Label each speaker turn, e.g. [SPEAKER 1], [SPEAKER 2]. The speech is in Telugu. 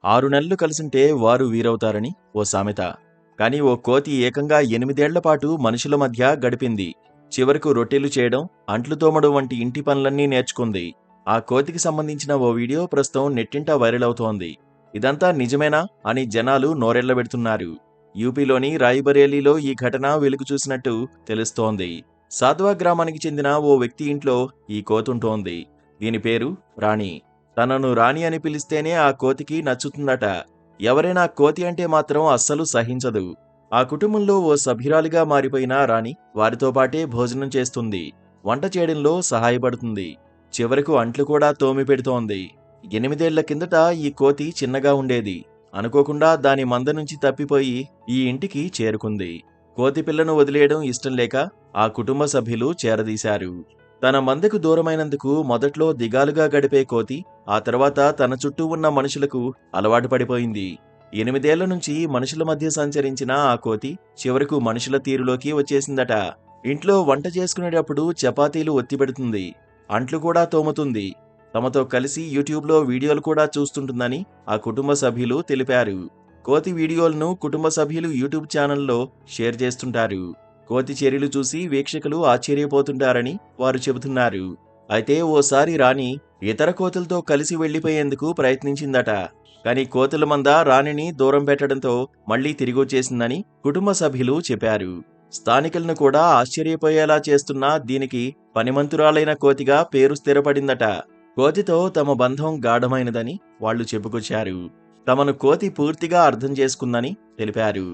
[SPEAKER 1] 6 నెలలు కలిసుంటే వారు వీరవుతారని ఓ సామెత. కాని ఓ కోతి ఏకంగా 8 ఏళ్ల పాటు మనుషుల మధ్య గడిపింది. చివరకు రొట్టెలు చేయడం, అంట్లు తోమడం వంటి ఇంటి పనులన్నీ నేర్చుకుంది. ఆ కోతికి సంబంధించిన ఓ వీడియో ప్రస్తుతం నెట్టింట వైరల్ అవుతోంది. ఇదంతా నిజమేనా అని జనాలు నోరెళ్లబెడుతున్నారు. యూపీలోని రాయ్‌బరేలీలో ఈ ఘటన వెలుగు చూసినట్టు తెలుస్తోంది. సాద్వా గ్రామానికి చెందిన ఓ వ్యక్తి ఇంట్లో ఈ కోతుంటోంది. దీని పేరు రాణి. తనను రాణి అని పిలిస్తేనే ఆ కోతికి నచ్చుతుందట. ఎవరైనా కోతి అంటే మాత్రం అస్సలు సహించదు. ఆ కుటుంబంలో ఓ సభ్యురాలిగా మారిపోయిన రాణి వారితో పాటే భోజనం చేస్తుంది, వంట చేయడంలో సహాయపడుతుంది, చివరకు అంట్లు కూడా తోమి పెడుతోంది. 8 ఏళ్ల కిందట ఈ కోతి చిన్నగా ఉండేది. అనుకోకుండా దాని మంద నుంచి తప్పిపోయి ఈ ఇంటికి చేరుకుంది. కోతి పిల్లను వదిలేయడం ఇష్టం లేక ఆ కుటుంబ సభ్యులు చేరదీశారు. తన మందకు దూరమైనందుకు మొదట్లో దిగాలుగా గడిపే కోతి ఆ తర్వాత తన చుట్టూ ఉన్న మనుషులకు అలవాటు పడిపోయింది. 8 ఏళ్ల నుంచి మనుషుల మధ్య సంచరించిన ఆ కోతి చివరకు మనుషుల తీరులోకి వచ్చేసిందట. ఇంట్లో వంట చేసుకునేటప్పుడు చపాతీలు ఒత్తిపెడుతుంది, అంట్లు కూడా తోముతుంది. తమతో కలిసి యూట్యూబ్లో వీడియోలు కూడా చూస్తుంటుందని ఆ కుటుంబ సభ్యులు తెలిపారు. కోతి వీడియోలను కుటుంబ సభ్యులు యూట్యూబ్ ఛానల్లో షేర్ చేస్తుంటారు. కోతి చర్యలు చూసి వీక్షకులు ఆశ్చర్యపోతుంటారని వారు చెబుతున్నారు. అయితే ఓసారి రాణి ఇతర కోతులతో కలిసి వెళ్లిపోయేందుకు ప్రయత్నించిందట. కాని కోతుల మంద రాణిని దూరం పెట్టడంతో మళ్లీ తిరిగొచ్చేసిందని కుటుంబ సభ్యులు చెప్పారు. స్థానికులను కూడా ఆశ్చర్యపోయేలా చేస్తున్న దీనికి పనిమంతురాలైన కోతిగా పేరు స్థిరపడిందట. కోతితో తమ బంధం గాఢమైనదని వాళ్లు చెప్పుకొచ్చారు. తమను కోతి పూర్తిగా అర్థం చేసుకుందని తెలిపారు.